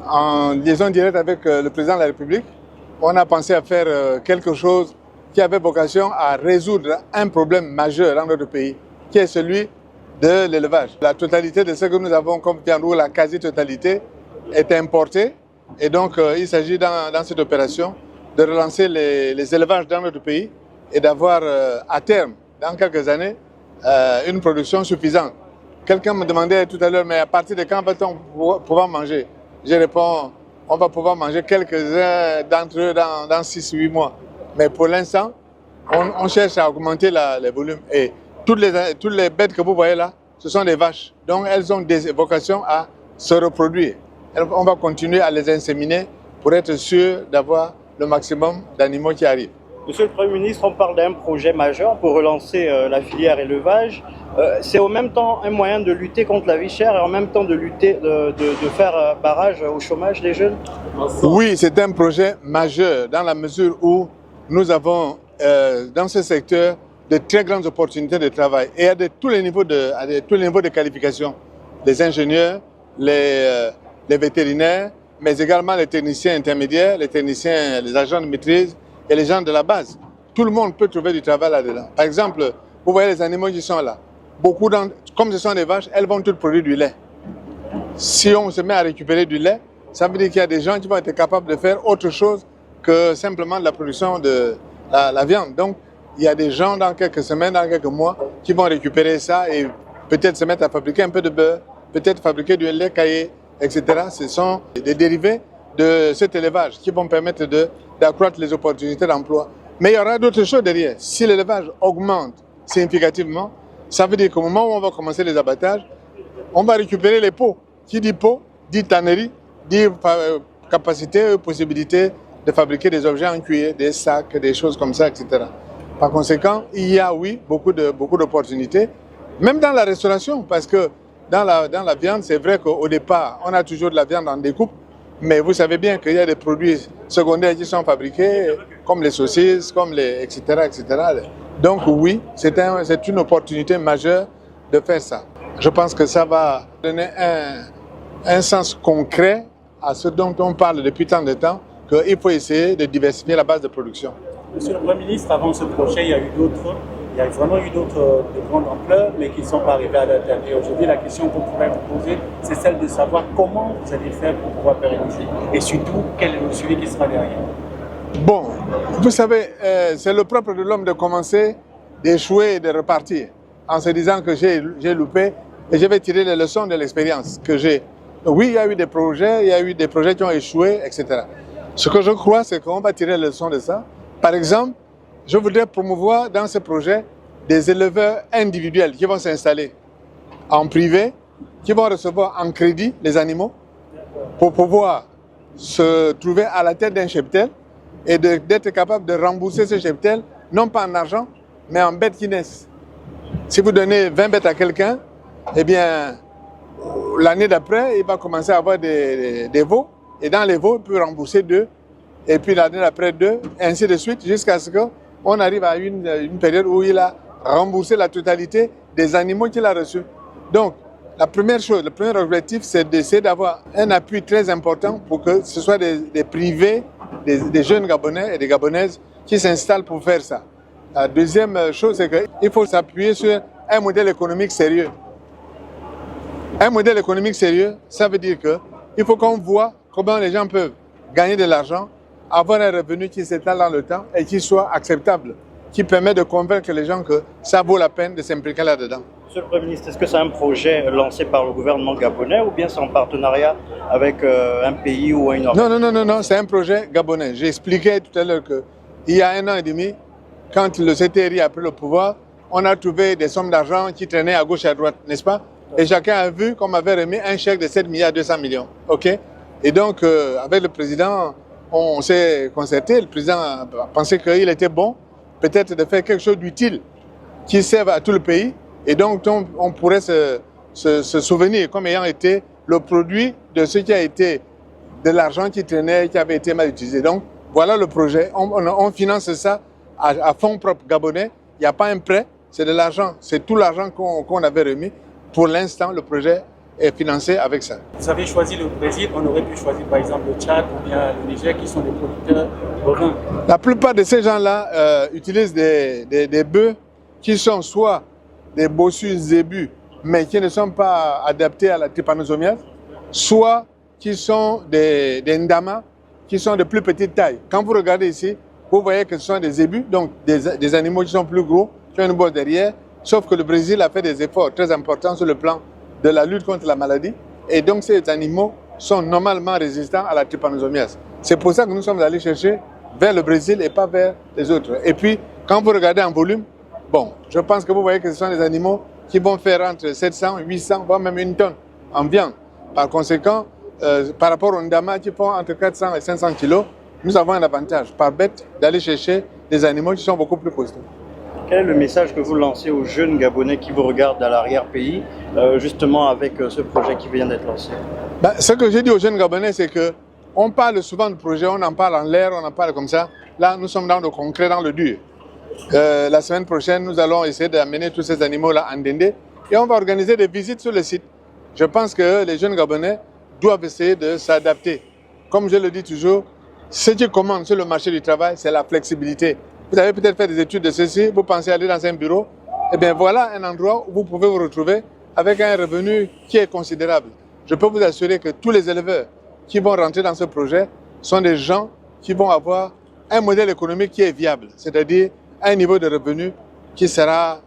en liaison directe avec le président de la République, on a pensé à faire quelque chose qui avait vocation à résoudre un problème majeur dans notre pays, qui est celui de l'élevage. La totalité de ce que nous avons comme viande, ou la quasi-totalité, est importée. Et donc, il s'agit dans cette opération de relancer les élevages dans notre pays et d'avoir à terme, dans quelques années, une production suffisante. Quelqu'un me demandait tout à l'heure, mais à partir de quand va-t-on pouvoir manger? Je réponds, on va pouvoir manger quelques-uns d'entre eux dans 6-8 mois. Mais pour l'instant, on cherche à augmenter les volumes. Et toutes les bêtes que vous voyez là, ce sont des vaches. Donc elles ont des vocations à se reproduire. On va continuer à les inséminer pour être sûr d'avoir le maximum d'animaux qui arrivent. Monsieur le Premier ministre, on parle d'un projet majeur pour relancer la filière élevage. C'est en même temps un moyen de lutter contre la vie chère et en même temps de faire barrage au chômage des jeunes? Oui, c'est un projet majeur dans la mesure où nous avons dans ce secteur de très grandes opportunités de travail et à tous les niveaux de qualification. Les ingénieurs, les vétérinaires, mais également les techniciens intermédiaires, les agents de maîtrise et les gens de la base. Tout le monde peut trouver du travail là-dedans. Par exemple, vous voyez les animaux qui sont là. Comme ce sont des vaches, elles vont toutes produire du lait. Si on se met à récupérer du lait, ça veut dire qu'il y a des gens qui vont être capables de faire autre chose que simplement de la production de la viande. Donc, il y a des gens dans quelques semaines, dans quelques mois, qui vont récupérer ça et peut-être se mettre à fabriquer un peu de beurre, peut-être fabriquer du lait caillé, etc. Ce sont des dérivés de cet élevage qui vont permettre d'accroître les opportunités d'emploi. Mais il y aura d'autres choses derrière. Si l'élevage augmente significativement, ça veut dire qu'au moment où on va commencer les abattages, on va récupérer les pots. Qui dit pot, dit tannerie, dit capacité, possibilité de fabriquer des objets en cuir, des sacs, des choses comme ça, etc. Par conséquent, il y a, oui, beaucoup d'opportunités, même dans la restauration, parce que dans la viande, c'est vrai qu'au départ, on a toujours de la viande en découpe, mais vous savez bien qu'il y a des produits secondaires qui sont fabriqués, comme les saucisses, etc., etc. Donc oui, c'est une opportunité majeure de faire ça. Je pense que ça va donner un sens concret à ce dont on parle depuis tant de temps, qu'il faut essayer de diversifier la base de production. Monsieur le Premier ministre, avant ce projet, il y a vraiment eu d'autres de grande ampleur, mais qui ne sont pas arrivés à la terme. Et aujourd'hui, la question qu'on pourrait vous poser, c'est celle de savoir comment vous allez faire pour pouvoir pérenniser. Et surtout, quel est le suivi qui sera derrière. Bon, vous savez, c'est le propre de l'homme de commencer, d'échouer et de repartir, en se disant que j'ai loupé et je vais tirer les leçons de l'expérience que j'ai. Oui, il y a eu des projets qui ont échoué, etc. Ce que je crois, c'est qu'on va tirer les leçons de ça. Par exemple, je voudrais promouvoir dans ce projet des éleveurs individuels qui vont s'installer en privé, qui vont recevoir en crédit les animaux pour pouvoir se trouver à la tête d'un cheptel et d'être capable de rembourser ce cheptel, non pas en argent, mais en bêtes qui naissent. Si vous donnez 20 bêtes à quelqu'un, eh bien, l'année d'après, il va commencer à avoir des veaux, et dans les veaux, il peut rembourser 2, et puis l'année d'après 2, et ainsi de suite, jusqu'à ce qu'on arrive à une période où il a remboursé la totalité des animaux qu'il a reçus. Donc, la première chose, le premier objectif, c'est d'essayer d'avoir un appui très important pour que ce soit des privés, des jeunes Gabonais et des Gabonaises qui s'installent pour faire ça. La deuxième chose, c'est qu'il faut s'appuyer sur un modèle économique sérieux. Un modèle économique sérieux, ça veut dire qu'il faut qu'on voit comment les gens peuvent gagner de l'argent, avoir un revenu qui s'étale dans le temps et qui soit acceptable, qui permet de convaincre les gens que ça vaut la peine de s'impliquer là-dedans. Monsieur le Premier ministre, est-ce que c'est un projet lancé par le gouvernement gabonais ou bien c'est en partenariat avec un pays ou une organisation? Non, c'est un projet gabonais. J'ai expliqué tout à l'heure qu'il y a 1 an et demi, quand le CTRI a pris le pouvoir, on a trouvé des sommes d'argent qui traînaient à gauche et à droite, n'est-ce pas? Et chacun a vu qu'on m'avait remis un chèque de 7 milliards 200 millions. OK? Et donc, avec le président, on s'est concerté. Le président a pensé qu'il était bon, peut-être de faire quelque chose d'utile qui serve à tout le pays. Et donc, on pourrait se souvenir comme ayant été le produit de ce qui a été de l'argent qui traînait, qui avait été mal utilisé. Donc, voilà le projet. On finance ça à fonds propres gabonais. Il n'y a pas un prêt, c'est de l'argent. C'est tout l'argent qu'on avait remis. Pour l'instant, le projet est financé avec ça. Vous avez choisi le Brésil, on aurait pu choisir par exemple le Tchad ou bien le Niger qui sont des producteurs bovins. La plupart de ces gens-là utilisent des bœufs qui sont soit des bossus zébus, mais qui ne sont pas adaptés à la trypanosomiase, soit qui sont des ndamas, qui sont de plus petite taille. Quand vous regardez ici, vous voyez que ce sont des zébus, donc des animaux qui sont plus gros, qui ont une bosse derrière, sauf que le Brésil a fait des efforts très importants sur le plan de la lutte contre la maladie, et donc ces animaux sont normalement résistants à la trypanosomiase. C'est pour ça que nous sommes allés chercher vers le Brésil et pas vers les autres. Et puis, quand vous regardez en volume, bon, je pense que vous voyez que ce sont des animaux qui vont faire entre 700, 800, voire même 1 tonne en viande. Par conséquent, par rapport aux ndama qui font entre 400 et 500 kilos, nous avons un avantage par bête d'aller chercher des animaux qui sont beaucoup plus costauds. Quel est le message que vous lancez aux jeunes Gabonais qui vous regardent à l'arrière-pays, justement avec ce projet qui vient d'être lancé? Ce que j'ai dit aux jeunes Gabonais, c'est qu'on parle souvent de projet, on en parle en l'air, on en parle comme ça. Là, nous sommes dans le concret, dans le dur. La semaine prochaine, nous allons essayer d'amener tous ces animaux-là en Ndendé et on va organiser des visites sur le site. Je pense que les jeunes Gabonais doivent essayer de s'adapter. Comme je le dis toujours, ce qui commande sur le marché du travail, c'est la flexibilité. Vous avez peut-être fait des études de ceci, vous pensez aller dans un bureau, et bien voilà un endroit où vous pouvez vous retrouver avec un revenu qui est considérable. Je peux vous assurer que tous les éleveurs qui vont rentrer dans ce projet sont des gens qui vont avoir un modèle économique qui est viable, c'est-à-dire un niveau de revenu qui sera